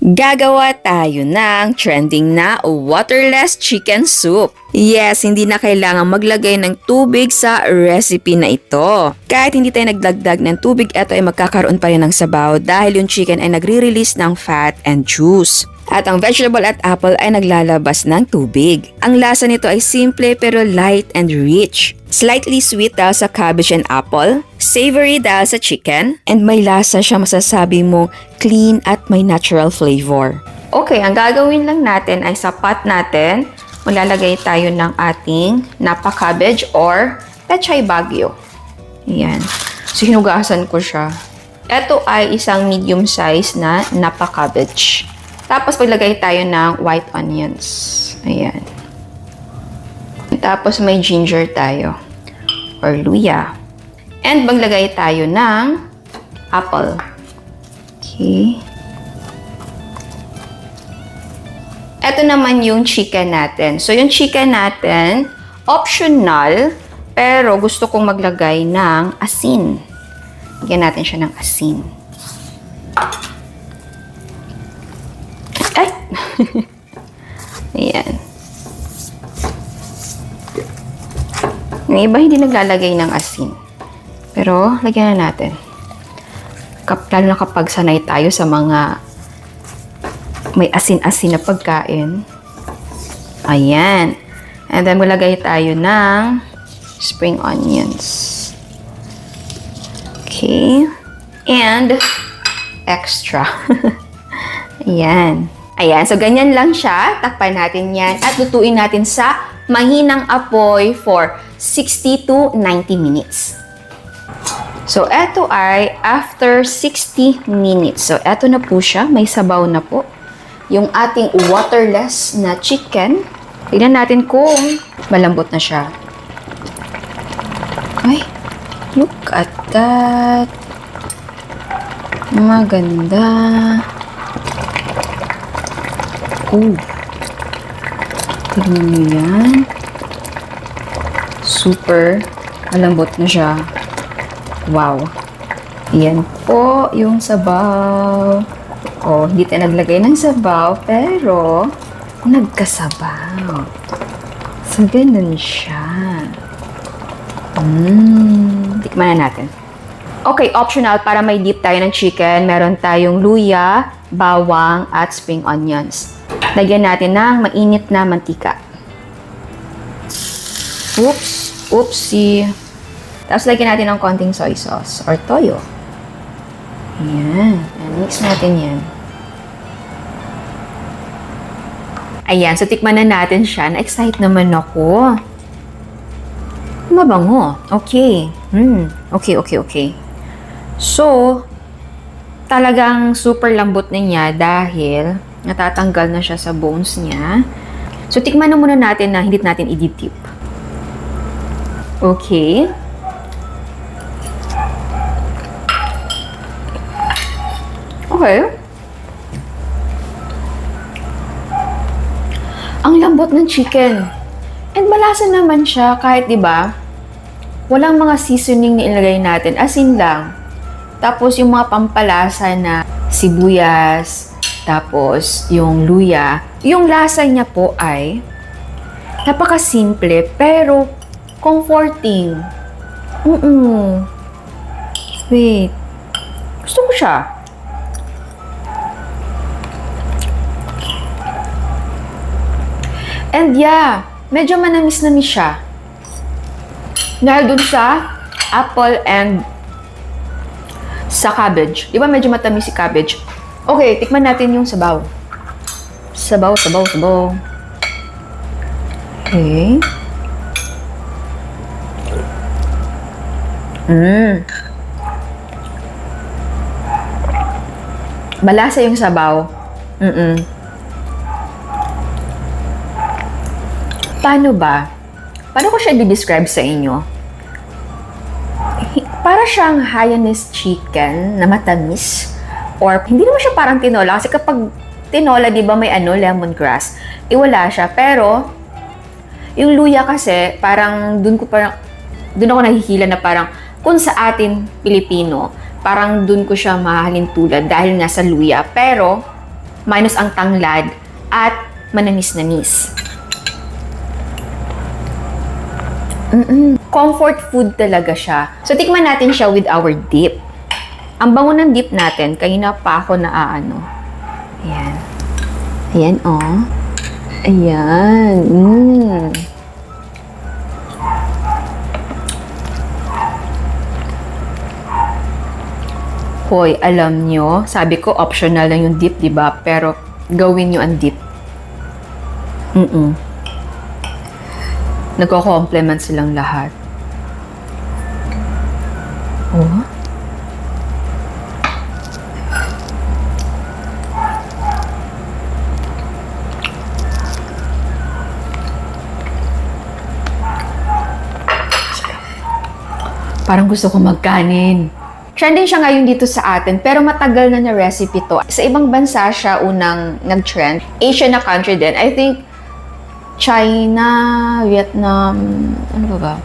Gagawa tayo ng trending na waterless chicken soup. Yes, hindi na kailangang maglagay ng tubig sa recipe na ito. Kahit hindi tayo nagdagdag ng tubig, ito ay magkakaroon pa rin ng sabaw dahil yung chicken ay nagre-release ng fat and juice. At ang vegetable at apple ay naglalabas ng tubig. Ang lasa nito ay simple pero light and rich. Slightly sweet dahil sa cabbage and apple, savory dahil sa chicken, and may lasa siya masasabi mo clean at may natural flavor. Okay, ang gagawin lang natin ay sa pot natin, maglalagay tayo ng ating napa cabbage or pechay bagyo. Ayan. So, hinugasan ko siya. Ito ay isang medium size na napa cabbage. Tapos, paglagay tayo ng white onions. Ayan. Tapos, may ginger tayo. Or luya. And, maglagay tayo ng apple. Okay. Ito naman yung chicken natin. So, yung chicken natin, optional, pero gusto kong maglagay ng asin. Lagyan natin siya ng asin. Ay! Ayan. Yung iba hindi naglalagay ng asin. Pero, lagyan na natin. Lalo na kapag sanay tayo sa mga may asin-asin na pagkain. Ayan. And then, maglagay tayo ng spring onions. Okay. And, extra. Ayan. Ayan, so ganyan lang siya. Takpan natin yan at lutuin natin sa mahinang apoy for 60 to 90 minutes. So, eto ay after 60 minutes. So, eto na po siya. May sabaw na po. Yung ating waterless na chicken. Tignan natin kung malambot na siya. Ay, look at that. Maganda. Oh. Tignan nyo yan. Super malambot na siya. Wow. Yan po yung sabaw. Oh, hindi tayo naglagay ng sabaw, pero nagkasabaw. So, ganun siya. Tikman na natin. Okay, optional para may dip tayo ng chicken. Meron tayong luya, bawang, at spring onions. Lagyan natin ng mainit na mantika. Oops! Oopsie! Tapos lagyan natin ng konting soy sauce or toyo. Ayan. Mix natin yan. Ayan. So, tikman na natin siya. Na-excite naman ako. Mabango. Okay. Okay. So, talagang super lambot na niya dahil natatanggal na siya sa bones niya. So, tikman na muna natin na hindi natin i-dip. Okay. Okay. Ang lambot ng chicken. And malasa naman siya kahit 'di ba? Walang mga seasoning na ilagay natin, asin lang. Tapos yung mga pampalasa na sibuyas, tapos yung luya, yung lasa niya po ay napakasimple pero comforting. Wait. Gusto ko siya. And yeah, medyo manamis-namis siya. Dahil dun sa apple and sa cabbage. Di ba medyo matamis si cabbage? Okay, tikman natin yung sabaw. Sabaw. Okay. Malasa yung sabaw. Paano ba? Paano ko siya i-describe sa inyo? Para siyang Hainanese chicken na matamis. Or, hindi naman siya parang tinola. Kasi kapag tinola, di ba may lemongrass. Wala siya. Pero, yung luya kasi, parang dun ako nahihila na parang, kung sa atin, Pilipino, parang dun ko siya mahalin tulad dahil nga sa luya. Pero, minus ang tanglad, at manamis-namis. Comfort food talaga siya. So, tikman natin siya with our dip. Ang bango ng dip natin, kanina pa ako naaano. Ayan. Ayan, oh. Ayan. Hoy, alam nyo, sabi ko optional lang yung dip, di ba? Pero gawin nyo ang dip. Nagko-complement silang lahat. Oh. Parang gusto ko magkanin. Trending siya ngayon dito sa atin, pero matagal na recipe to. Sa ibang bansa siya unang nag-trend. Asian na country din. I think China, Vietnam, ano ba?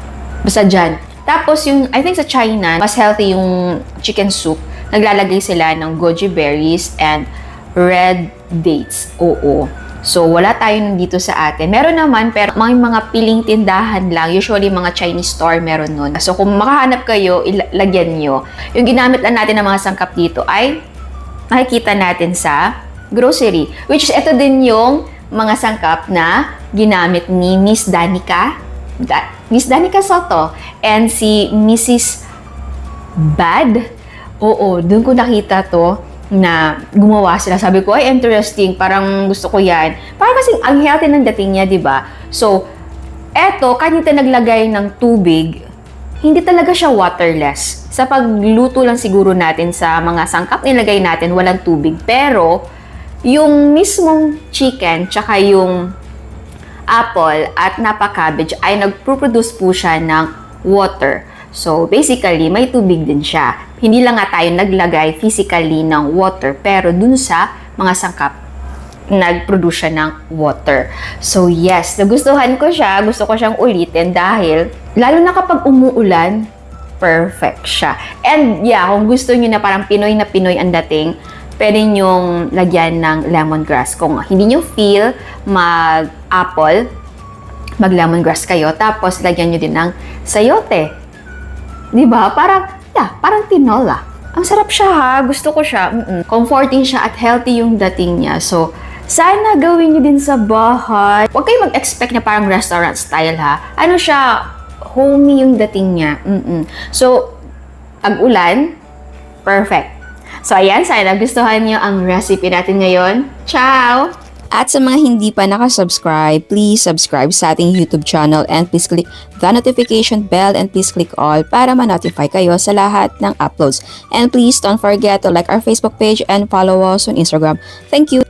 Basta dyan. Tapos yung, I think sa China, mas healthy yung chicken soup. Naglalagay sila ng goji berries and red dates. Oo. So, wala tayo dito sa atin. Meron naman, pero mga piling tindahan lang. Usually, mga Chinese store meron nun. So, kung makahanap kayo, ilagyan nyo. Yung ginamit lang natin ng mga sangkap dito ay makikita natin sa grocery. Which is, ito din yung mga sangkap na ginamit ni Miss Danica. Miss Danica Soto and si Mrs. Bad. Oo, doon ko nakita to na gumawa sila. Sabi ko, ay, interesting. Parang gusto ko yan. Parang kasi ang healthy ng dating niya, di ba? So, eto, kanita naglagay ng tubig, hindi talaga siya waterless. Sa pagluto lang siguro natin sa mga sangkap nilagay natin, walang tubig. Pero, yung mismong chicken, tsaka yung apple at napa cabbage ay nagproduce po siya ng water. So, basically, may tubig din siya. Hindi lang nga tayo naglagay physically ng water, pero dun sa mga sangkap, nag-produce siya ng water. So, yes, nagustuhan ko siya. Gusto ko siyang ulitin dahil, lalo na kapag umuulan, perfect siya. And yeah, kung gusto niyo na parang Pinoy na Pinoy ang dating, pwede nyong lagyan ng lemongrass. Kung hindi nyo feel mag-apple, mag-lemongrass kayo. Tapos, lagyan nyo din ng sayote. Diba? Parang tinola. Ang sarap siya ha. Gusto ko siya. Comforting siya at healthy yung dating niya. So, sana gawin nyo din sa bahay. Huwag kayo mag-expect na parang restaurant style ha. Ano siya? Homey yung dating niya. So, pag-ulan, perfect. So, ayan, sana nagustuhan niyo ang recipe natin ngayon. Ciao! At sa mga hindi pa nakasubscribe, please subscribe sa ating YouTube channel and please click the notification bell and please click all para ma-notify kayo sa lahat ng uploads. And please don't forget to like our Facebook page and follow us on Instagram. Thank you!